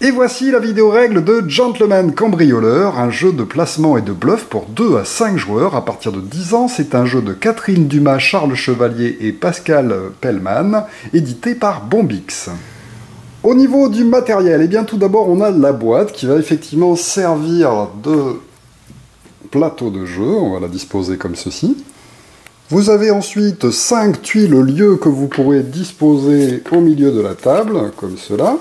Et voici la vidéo règle de Gentleman Cambrioleur, un jeu de placement et de bluff pour 2 à 5 joueurs à partir de 10 ans. C'est un jeu de Catherine Dumas, Charles Chevalier et Pascal Pellman, édité par Bombix. Au niveau du matériel, eh bien tout d'abord on a la boîte qui va effectivement servir de plateau de jeu. On va la disposer comme ceci. Vous avez ensuite 5 tuiles lieu que vous pourrez disposer au milieu de la table, comme cela.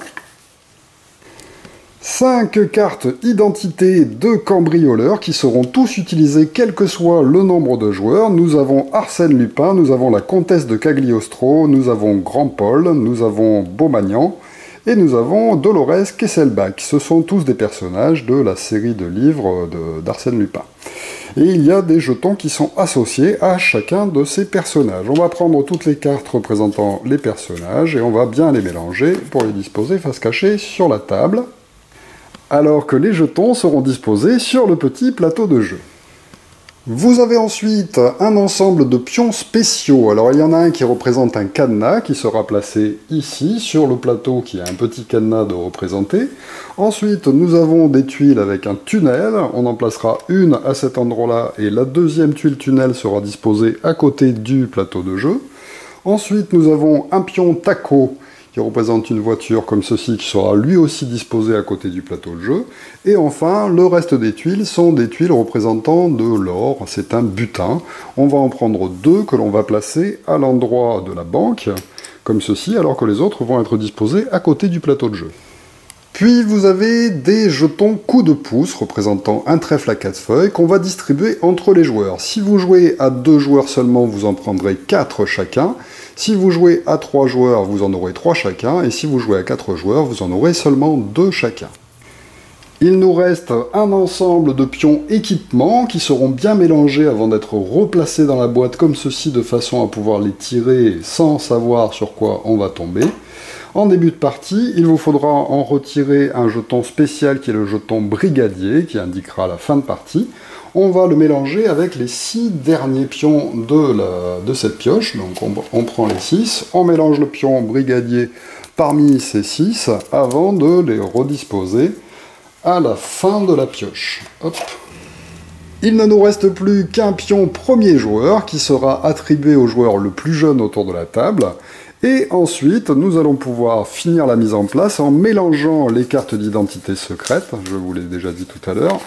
5 cartes identité de cambrioleurs qui seront tous utilisées quel que soit le nombre de joueurs. Nous avons Arsène Lupin, nous avons la comtesse de Cagliostro, nous avons Grand Paul, nous avons Beaumagnan et nous avons Dolores Kesselbach. Ce sont tous des personnages de la série de livres d'Arsène Lupin. Et il y a des jetons qui sont associés à chacun de ces personnages. On va prendre toutes les cartes représentant les personnages et on va bien les mélanger pour les disposer face cachée sur la table, alors que les jetons seront disposés sur le petit plateau de jeu. Vous avez ensuite un ensemble de pions spéciaux. Alors il y en a un qui représente un cadenas qui sera placé ici sur le plateau qui a un petit cadenas de représenté. Ensuite nous avons des tuiles avec un tunnel. On en placera une à cet endroit-là et la deuxième tuile tunnel sera disposée à côté du plateau de jeu. Ensuite nous avons un pion taco qui représente une voiture comme ceci, qui sera lui aussi disposé à côté du plateau de jeu. Et enfin, le reste des tuiles sont des tuiles représentant de l'or, c'est un butin. On va en prendre 2 que l'on va placer à l'endroit de la banque, comme ceci, alors que les autres vont être disposés à côté du plateau de jeu. Puis vous avez des jetons coups de pouce représentant un trèfle à 4 feuilles qu'on va distribuer entre les joueurs. Si vous jouez à 2 joueurs seulement, vous en prendrez 4 chacun. Si vous jouez à 3 joueurs, vous en aurez 3 chacun. Et si vous jouez à 4 joueurs, vous en aurez seulement 2 chacun. Il nous reste un ensemble de pions équipements qui seront bien mélangés avant d'être replacés dans la boîte comme ceci, de façon à pouvoir les tirer sans savoir sur quoi on va tomber. En début de partie, il vous faudra en retirer un jeton spécial qui est le jeton brigadier, qui indiquera la fin de partie. On va le mélanger avec les 6 derniers pions de cette pioche. Donc on prend les 6, on mélange le pion brigadier parmi ces 6 avant de les redisposer à la fin de la pioche. Hop. Il ne nous reste plus qu'un pion premier joueur qui sera attribué au joueur le plus jeune autour de la table. Et ensuite, nous allons pouvoir finir la mise en place en mélangeant les cartes d'identité secrète, je vous l'ai déjà dit tout à l'heure,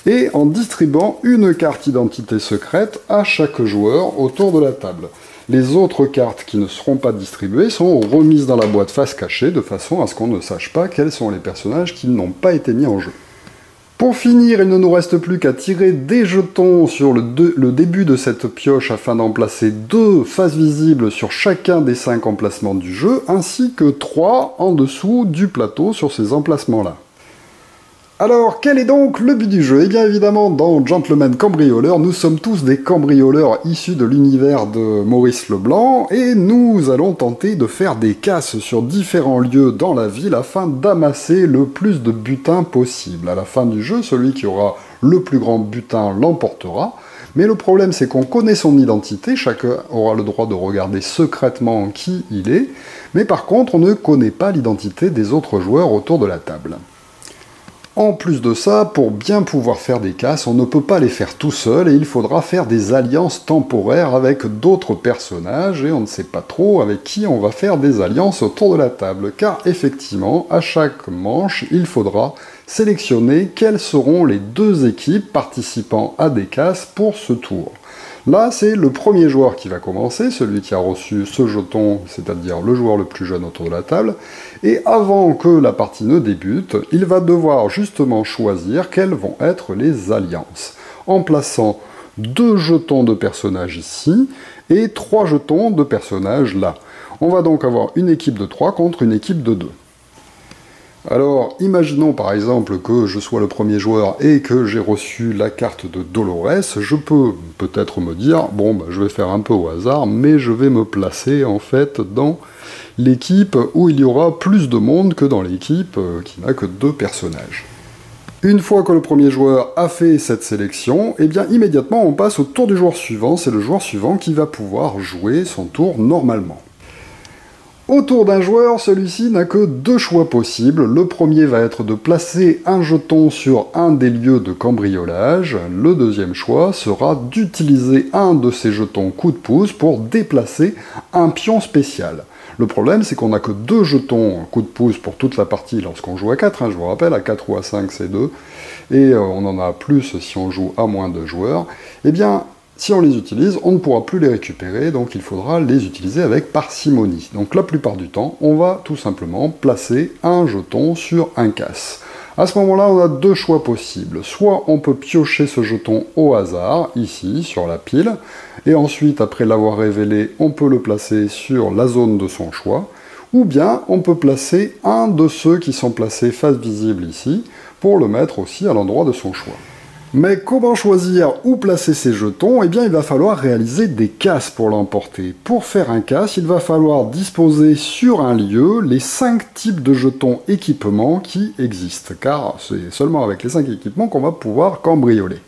et en distribuant une carte d'identité secrète à chaque joueur autour de la table. Les autres cartes qui ne seront pas distribuées sont remises dans la boîte face cachée, de façon à ce qu'on ne sache pas quels sont les personnages qui n'ont pas été mis en jeu. Pour finir, il ne nous reste plus qu'à tirer des jetons sur le début de cette pioche afin d'en placer 2 faces visibles sur chacun des 5 emplacements du jeu, ainsi que 3 en dessous du plateau sur ces emplacements-là. Alors, quel est donc le but du jeu? Eh bien évidemment, dans Gentleman Cambrioleur, nous sommes tous des cambrioleurs issus de l'univers de Maurice Leblanc, et nous allons tenter de faire des casses sur différents lieux dans la ville afin d'amasser le plus de butin possible. À la fin du jeu, celui qui aura le plus grand butin l'emportera, mais le problème c'est qu'on connaît son identité, chacun aura le droit de regarder secrètement qui il est, mais par contre on ne connaît pas l'identité des autres joueurs autour de la table. En plus de ça, pour bien pouvoir faire des casses, on ne peut pas les faire tout seul et il faudra faire des alliances temporaires avec d'autres personnages et on ne sait pas trop avec qui on va faire des alliances autour de la table, car effectivement, à chaque manche, il faudra sélectionner quelles seront les 2 équipes participant à des casses pour ce tour. Là, c'est le premier joueur qui va commencer, celui qui a reçu ce jeton, c'est-à-dire le joueur le plus jeune autour de la table, et avant que la partie ne débute, il va devoir justement choisir quelles vont être les alliances, en plaçant 2 jetons de personnages ici, et 3 jetons de personnages là. On va donc avoir une équipe de 3 contre une équipe de 2. Alors, imaginons par exemple que je sois le premier joueur et que j'ai reçu la carte de Dolores, je peux peut-être me dire, bon, bah, je vais faire un peu au hasard, mais je vais me placer en fait dans l'équipe où il y aura plus de monde que dans l'équipe qui n'a que 2 personnages. Une fois que le premier joueur a fait cette sélection, eh bien immédiatement on passe au tour du joueur suivant, c'est le joueur suivant qui va pouvoir jouer son tour normalement. Au tour d'un joueur, celui-ci n'a que deux choix possibles. Le premier va être de placer un jeton sur un des lieux de cambriolage. Le deuxième choix sera d'utiliser un de ces jetons coup de pouce pour déplacer un pion spécial. Le problème, c'est qu'on n'a que deux jetons coup de pouce pour toute la partie lorsqu'on joue à 4, je vous rappelle, à 4 ou à 5 c'est 2, et on en a plus si on joue à moins de joueurs. Eh bien, si on les utilise, on ne pourra plus les récupérer, donc il faudra les utiliser avec parcimonie. Donc la plupart du temps, on va tout simplement placer un jeton sur un casse. À ce moment-là, on a deux choix possibles. Soit on peut piocher ce jeton au hasard, ici, sur la pile, et ensuite, après l'avoir révélé, on peut le placer sur la zone de son choix, ou bien on peut placer un de ceux qui sont placés face visible ici, pour le mettre aussi à l'endroit de son choix. Mais comment choisir où placer ces jetons? Eh bien, il va falloir réaliser des casses pour l'emporter. Pour faire un casse, il va falloir disposer sur un lieu les 5 types de jetons équipements qui existent, car c'est seulement avec les 5 équipements qu'on va pouvoir cambrioler.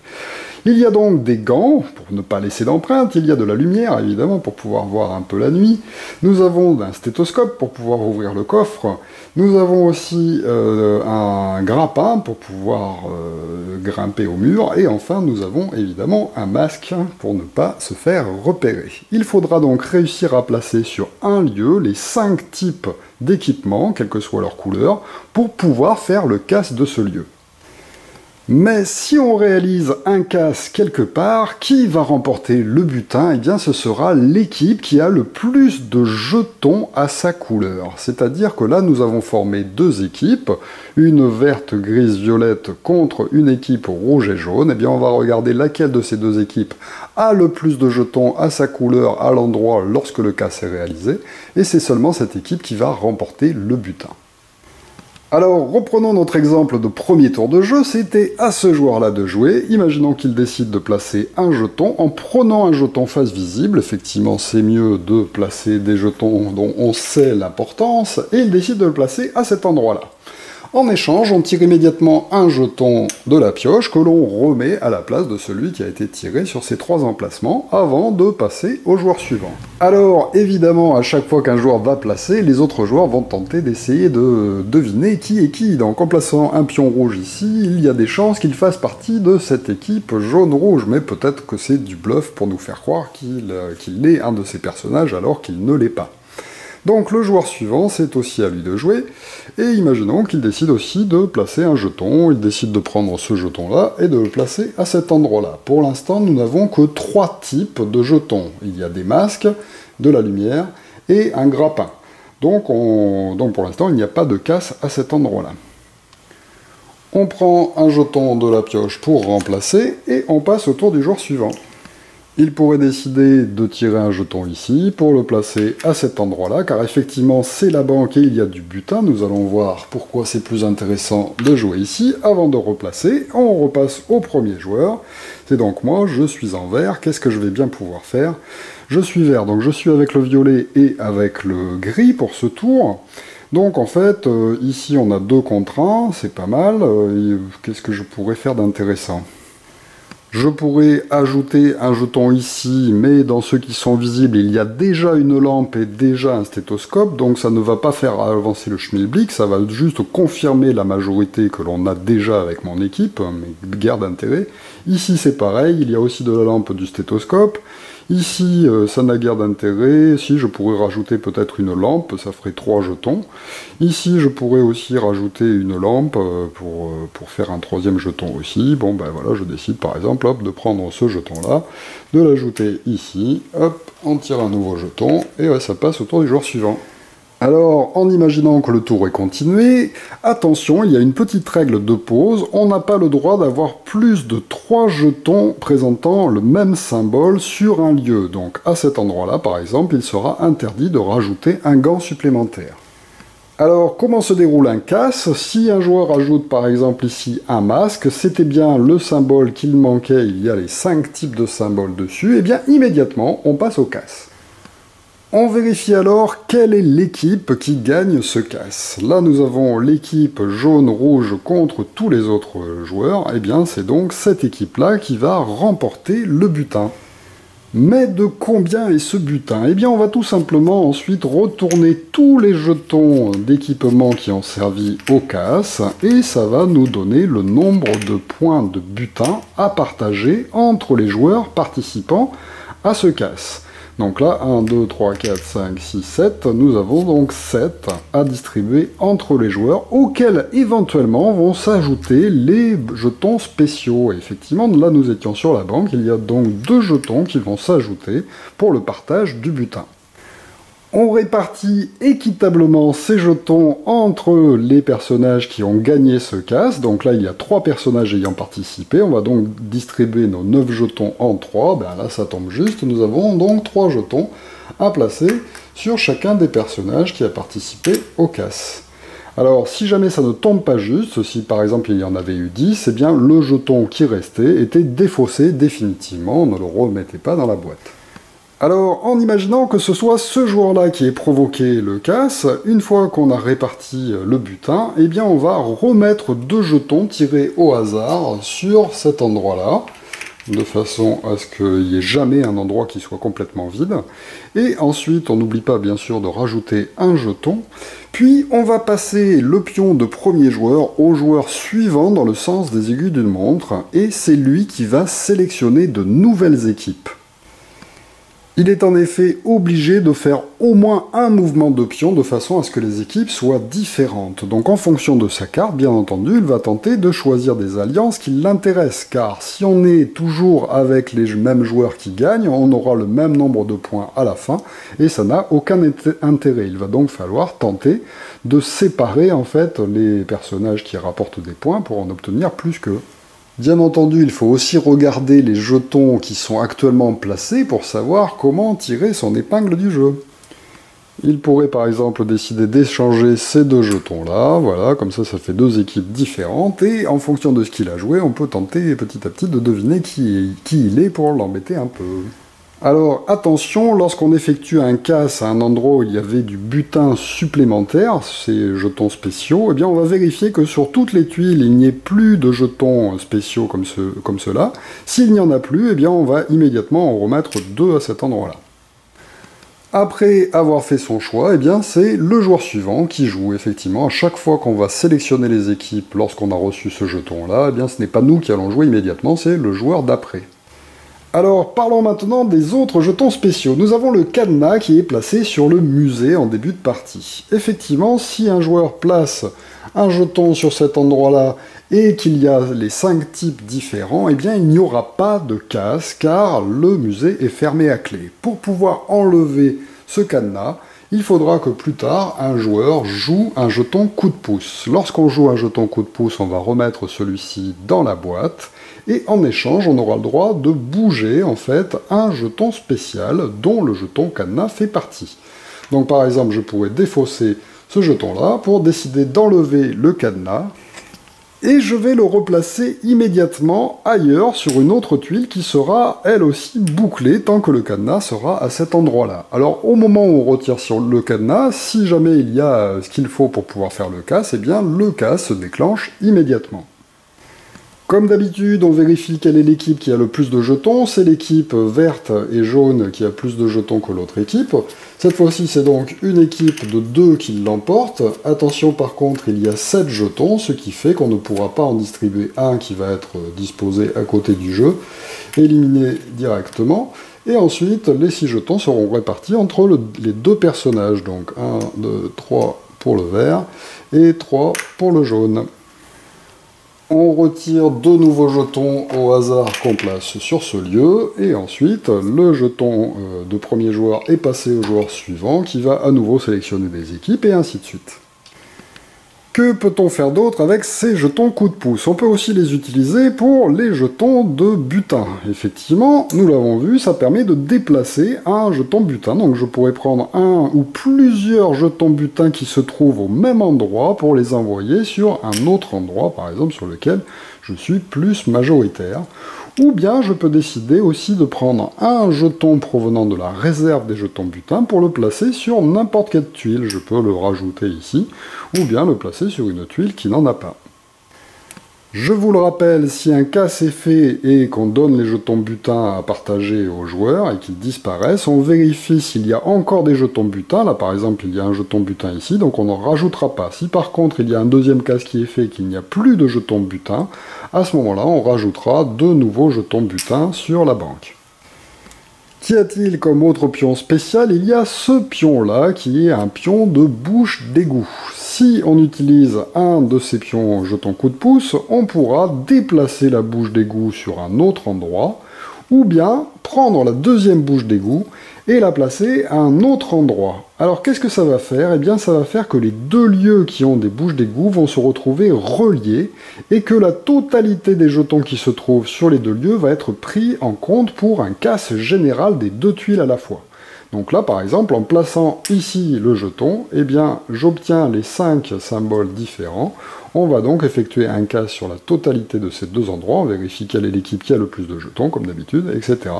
Il y a donc des gants, pour ne pas laisser d'empreinte, il y a de la lumière, évidemment, pour pouvoir voir un peu la nuit. Nous avons un stéthoscope pour pouvoir ouvrir le coffre. Nous avons aussi un grappin pour pouvoir grimper au mur. Et enfin, nous avons évidemment un masque pour ne pas se faire repérer. Il faudra donc réussir à placer sur un lieu les 5 types d'équipements, quelle que soit leur couleur, pour pouvoir faire le casse de ce lieu. Mais si on réalise un casse quelque part, qui va remporter le butin? Eh bien, ce sera l'équipe qui a le plus de jetons à sa couleur. C'est-à-dire que là, nous avons formé deux équipes, une verte, grise, violette contre une équipe rouge et jaune. Eh bien, on va regarder laquelle de ces deux équipes a le plus de jetons à sa couleur à l'endroit lorsque le casse est réalisé. Et c'est seulement cette équipe qui va remporter le butin. Alors, reprenons notre exemple de premier tour de jeu, c'était à ce joueur-là de jouer. Imaginons qu'il décide de placer un jeton en prenant un jeton face visible. Effectivement, c'est mieux de placer des jetons dont on sait l'importance, et il décide de le placer à cet endroit-là. En échange, on tire immédiatement un jeton de la pioche que l'on remet à la place de celui qui a été tiré sur ces 3 emplacements avant de passer au joueur suivant. Alors, évidemment, à chaque fois qu'un joueur va placer, les autres joueurs vont tenter d'essayer de deviner qui est qui. Donc, en plaçant un pion rouge ici, il y a des chances qu'il fasse partie de cette équipe jaune-rouge, mais peut-être que c'est du bluff pour nous faire croire qu'il est un de ces personnages alors qu'il ne l'est pas. Donc le joueur suivant, c'est aussi à lui de jouer, et imaginons qu'il décide aussi de placer un jeton, il décide de prendre ce jeton-là et de le placer à cet endroit-là. Pour l'instant, nous n'avons que 3 types de jetons. Il y a des masques, de la lumière et un grappin. Donc pour l'instant, il n'y a pas de casse à cet endroit-là. On prend un jeton de la pioche pour remplacer, et on passe au tour du joueur suivant. Il pourrait décider de tirer un jeton ici pour le placer à cet endroit-là, car effectivement c'est la banque et il y a du butin. Nous allons voir pourquoi c'est plus intéressant de jouer ici. Avant de replacer, on repasse au premier joueur. C'est donc moi, je suis en vert. Qu'est-ce que je vais bien pouvoir faire? Je suis vert, donc je suis avec le violet et avec le gris pour ce tour. Donc en fait, ici on a 2 contre 1, c'est pas mal. Qu'est-ce que je pourrais faire d'intéressant? Je pourrais ajouter un jeton ici, mais dans ceux qui sont visibles, il y a déjà une lampe et déjà un stéthoscope, donc ça ne va pas faire avancer le schmilblick, ça va juste confirmer la majorité que l'on a déjà avec mon équipe, mais guère d'intérêt. Ici c'est pareil, il y a aussi de la lampe du stéthoscope. Ici, ça n'a guère d'intérêt. Si, je pourrais rajouter peut-être une lampe, ça ferait 3 jetons. Ici, je pourrais aussi rajouter une lampe pour faire un 3e jeton aussi. Bon, ben voilà, je décide par exemple hop, de prendre ce jeton-là, de l'ajouter ici, hop, on tire un nouveau jeton, et ouais, ça passe au tour du joueur suivant. Alors, en imaginant que le tour est continué, attention, il y a une petite règle de pause, on n'a pas le droit d'avoir plus de 3 jetons présentant le même symbole sur un lieu. Donc à cet endroit-là, par exemple, il sera interdit de rajouter un gant supplémentaire. Alors, comment se déroule un casse? Si un joueur ajoute par exemple ici un masque, c'était bien le symbole qu'il manquait, il y a les 5 types de symboles dessus, et bien immédiatement, on passe au casse. On vérifie alors quelle est l'équipe qui gagne ce casse. Là, nous avons l'équipe jaune-rouge contre tous les autres joueurs. Eh bien, c'est donc cette équipe-là qui va remporter le butin. Mais de combien est ce butin? Eh bien, on va tout simplement ensuite retourner tous les jetons d'équipement qui ont servi au casse, et ça va nous donner le nombre de points de butin à partager entre les joueurs participants à ce casse. Donc là, 1, 2, 3, 4, 5, 6, 7, nous avons donc 7 à distribuer entre les joueurs, auxquels éventuellement vont s'ajouter les jetons spéciaux. Et effectivement, là nous étions sur la banque, il y a donc 2 jetons qui vont s'ajouter pour le partage du butin. On répartit équitablement ces jetons entre les personnages qui ont gagné ce casse. Donc là, il y a 3 personnages ayant participé. On va donc distribuer nos 9 jetons en 3. Ben là, ça tombe juste. Nous avons donc 3 jetons à placer sur chacun des personnages qui a participé au casse. Alors, si jamais ça ne tombe pas juste, si par exemple il y en avait eu 10, eh bien le jeton qui restait était défaussé définitivement. On ne le remettait pas dans la boîte. Alors, en imaginant que ce soit ce joueur-là qui ait provoqué le casse, une fois qu'on a réparti le butin, eh bien on va remettre 2 jetons tirés au hasard sur cet endroit-là, de façon à ce qu'il n'y ait jamais un endroit qui soit complètement vide. Et ensuite, on n'oublie pas bien sûr de rajouter un jeton, puis on va passer le pion de premier joueur au joueur suivant dans le sens des aiguilles d'une montre, et c'est lui qui va sélectionner de nouvelles équipes. Il est en effet obligé de faire au moins un mouvement de pion de façon à ce que les équipes soient différentes. Donc en fonction de sa carte, bien entendu, il va tenter de choisir des alliances qui l'intéressent, car si on est toujours avec les mêmes joueurs qui gagnent, on aura le même nombre de points à la fin, et ça n'a aucun intérêt. Il va donc falloir tenter de séparer en fait les personnages qui rapportent des points pour en obtenir plus qu'eux. Bien entendu, il faut aussi regarder les jetons qui sont actuellement placés pour savoir comment tirer son épingle du jeu. Il pourrait par exemple décider d'échanger ces 2 jetons-là, voilà, comme ça fait 2 équipes différentes, et en fonction de ce qu'il a joué, on peut tenter petit à petit de deviner qui il est pour l'embêter un peu. Alors attention, lorsqu'on effectue un casse à un endroit où il y avait du butin supplémentaire, ces jetons spéciaux, eh bien on va vérifier que sur toutes les tuiles, il n'y ait plus de jetons spéciaux comme ceux-là. S'il n'y en a plus, eh bien on va immédiatement en remettre 2 à cet endroit-là. Après avoir fait son choix, eh bien c'est le joueur suivant qui joue. Effectivement, à chaque fois qu'on va sélectionner les équipes lorsqu'on a reçu ce jeton-là, eh bien ce n'est pas nous qui allons jouer immédiatement, c'est le joueur d'après. Alors, parlons maintenant des autres jetons spéciaux. Nous avons le cadenas qui est placé sur le musée en début de partie. Effectivement, si un joueur place un jeton sur cet endroit-là et qu'il y a les 5 types différents, eh bien il n'y aura pas de casse car le musée est fermé à clé. Pour pouvoir enlever ce cadenas, il faudra que plus tard, un joueur joue un jeton coup de pouce. Lorsqu'on joue un jeton coup de pouce, on va remettre celui-ci dans la boîte, et en échange, on aura le droit de bouger, en fait, un jeton spécial dont le jeton cadenas fait partie. Donc par exemple, je pourrais défausser ce jeton-là pour décider d'enlever le cadenas, et je vais le replacer immédiatement ailleurs sur une autre tuile qui sera elle aussi bouclée tant que le cadenas sera à cet endroit-là. Alors au moment où on retire sur le cadenas, si jamais il y a ce qu'il faut pour pouvoir faire le casse, eh bien le casse se déclenche immédiatement. Comme d'habitude, on vérifie quelle est l'équipe qui a le plus de jetons. C'est l'équipe verte et jaune qui a plus de jetons que l'autre équipe. Cette fois-ci, c'est donc une équipe de 2 qui l'emporte. Attention, par contre, il y a 7 jetons, ce qui fait qu'on ne pourra pas en distribuer un qui va être disposé à côté du jeu, éliminé directement. Et ensuite, les 6 jetons seront répartis entre les 2 personnages. Donc 1, 2, 3 pour le vert et 3 pour le jaune. On retire 2 nouveaux jetons au hasard qu'on place sur ce lieu, et ensuite le jeton de premier joueur est passé au joueur suivant qui va à nouveau sélectionner des équipes, et ainsi de suite. Que peut-on faire d'autre avec ces jetons coup de pouce? On peut aussi les utiliser pour les jetons de butin. Effectivement, nous l'avons vu, ça permet de déplacer un jeton butin. Donc je pourrais prendre un ou plusieurs jetons butin qui se trouvent au même endroit pour les envoyer sur un autre endroit, par exemple sur lequel je suis plus majoritaire. Ou bien je peux décider aussi de prendre un jeton provenant de la réserve des jetons butin pour le placer sur n'importe quelle tuile. Je peux le rajouter ici, ou bien le placer sur une tuile qui n'en a pas. Je vous le rappelle, si un casse est fait et qu'on donne les jetons butin à partager aux joueurs et qu'ils disparaissent, on vérifie s'il y a encore des jetons butin. Là par exemple, il y a un jeton butin ici, donc on n'en rajoutera pas. Si par contre il y a un deuxième casse qui est fait et qu'il n'y a plus de jetons butin, à ce moment-là, on rajoutera de nouveaux jetons butin sur la banque. Qu'y a-t-il comme autre pion spécial? Il y a ce pion-là, qui est un pion de bouche d'égout. Si on utilise un de ces pions jetons coup de pouce, on pourra déplacer la bouche d'égout sur un autre endroit, ou bien prendre la deuxième bouche d'égout et la placer à un autre endroit. Alors qu'est-ce que ça va faire? Eh bien ça va faire que les deux lieux qui ont des bouches d'égout vont se retrouver reliés et que la totalité des jetons qui se trouvent sur les deux lieux va être pris en compte pour un casse général des deux tuiles à la fois. Donc là par exemple en plaçant ici le jeton, eh bien j'obtiens les 5 symboles différents. On va donc effectuer un casse sur la totalité de ces deux endroits, on vérifie quelle est l'équipe qui a le plus de jetons, comme d'habitude, etc.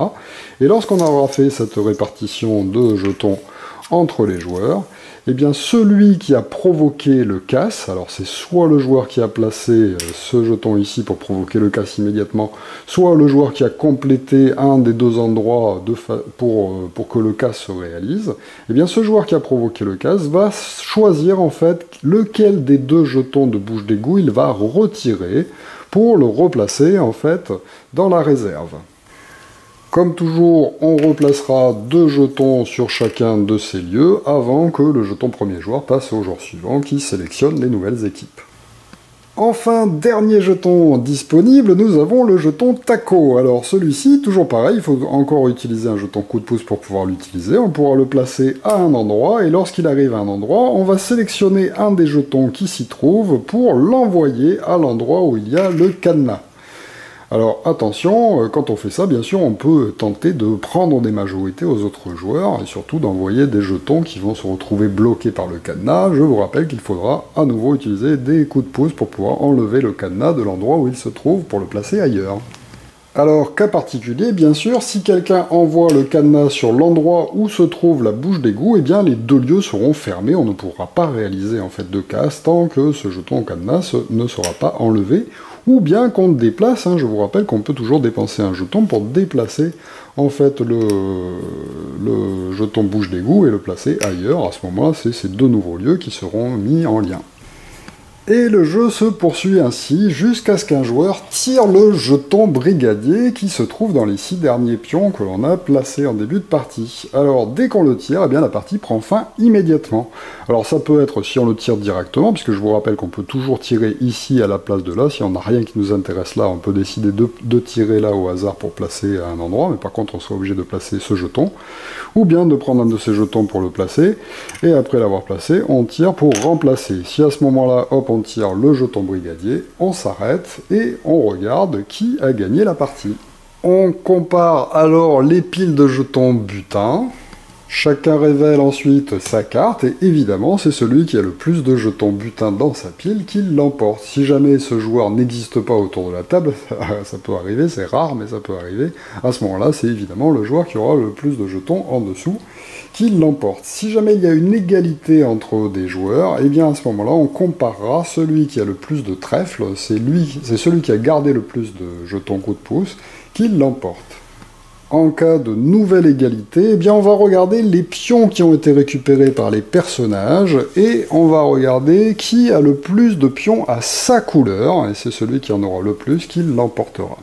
Et lorsqu'on aura fait cette répartition de jetons entre les joueurs, eh bien celui qui a provoqué le casse, alors c'est soit le joueur qui a placé ce jeton ici pour provoquer le casse immédiatement, soit le joueur qui a complété un des deux endroits pour que le casse se réalise, eh bien ce joueur qui a provoqué le casse va choisir en fait lequel des deux jetons de bouche d'égout il va retirer pour le replacer en fait dans la réserve. Comme toujours, on replacera 2 jetons sur chacun de ces lieux avant que le jeton premier joueur passe au joueur suivant qui sélectionne les nouvelles équipes. Enfin, dernier jeton disponible, nous avons le jeton taco. Alors celui-ci, toujours pareil, il faut encore utiliser un jeton coup de pouce pour pouvoir l'utiliser. On pourra le placer à un endroit et lorsqu'il arrive à un endroit, on va sélectionner un des jetons qui s'y trouve pour l'envoyer à l'endroit où il y a le cadenas. Alors attention, quand on fait ça, bien sûr, on peut tenter de prendre des majorités aux autres joueurs, et surtout d'envoyer des jetons qui vont se retrouver bloqués par le cadenas. Je vous rappelle qu'il faudra à nouveau utiliser des coups de pouce pour pouvoir enlever le cadenas de l'endroit où il se trouve pour le placer ailleurs. Alors, cas particulier, bien sûr, si quelqu'un envoie le cadenas sur l'endroit où se trouve la bouche d'égout, eh bien les deux lieux seront fermés, on ne pourra pas réaliser en fait de casse tant que ce jeton au cadenas ne sera pas enlevé, ou bien qu'on déplace, je vous rappelle qu'on peut toujours dépenser un jeton pour déplacer en fait le jeton bouche d'égout et le placer ailleurs. À ce moment-là, c'est ces deux nouveaux lieux qui seront mis en lien. Et le jeu se poursuit ainsi jusqu'à ce qu'un joueur tire le jeton brigadier qui se trouve dans les 6 derniers pions que l'on a placés en début de partie. Alors dès qu'on le tire, eh bien la partie prend fin immédiatement. Alors ça peut être si on le tire directement, puisque je vous rappelle qu'on peut toujours tirer ici à la place de là. Si on n'a rien qui nous intéresse là, on peut décider de tirer là au hasard pour placer à un endroit, mais par contre on sera obligé de placer ce jeton, ou bien de prendre un de ces jetons pour le placer, et après l'avoir placé, on tire pour remplacer. Si à ce moment-là, hop, on tire le jeton brigadier, on s'arrête et on regarde qui a gagné la partie. On compare alors les piles de jetons butin. Chacun révèle ensuite sa carte, et évidemment, c'est celui qui a le plus de jetons butin dans sa pile qui l'emporte. Si jamais ce joueur n'existe pas autour de la table, ça peut arriver, c'est rare, mais ça peut arriver, à ce moment-là, c'est évidemment le joueur qui aura le plus de jetons en dessous qui l'emporte. Si jamais il y a une égalité entre des joueurs, eh bien à ce moment-là, on comparera celui qui a le plus de trèfles, c'est celui qui a gardé le plus de jetons coup de pouce, qui l'emporte. En cas de nouvelle égalité, eh bien on va regarder les pions qui ont été récupérés par les personnages, et on va regarder qui a le plus de pions à sa couleur, et c'est celui qui en aura le plus qui l'emportera.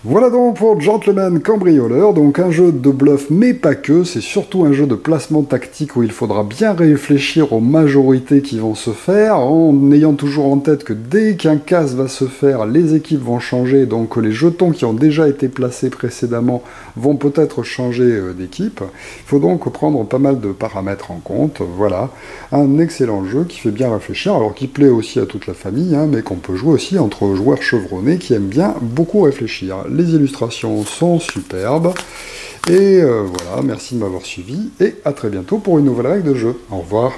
Voilà donc pour Gentleman Cambrioleur, donc un jeu de bluff mais pas que, c'est surtout un jeu de placement tactique où il faudra bien réfléchir aux majorités qui vont se faire, en ayant toujours en tête que dès qu'un casse va se faire, les équipes vont changer, donc les jetons qui ont déjà été placés précédemment vont peut-être changer d'équipe. Il faut donc prendre pas mal de paramètres en compte, voilà. Un excellent jeu qui fait bien réfléchir, alors qui plaît aussi à toute la famille, mais qu'on peut jouer aussi entre joueurs chevronnés qui aiment bien beaucoup réfléchir. Les illustrations sont superbes, et voilà, merci de m'avoir suivi, et à très bientôt pour une nouvelle règle de jeu. Au revoir.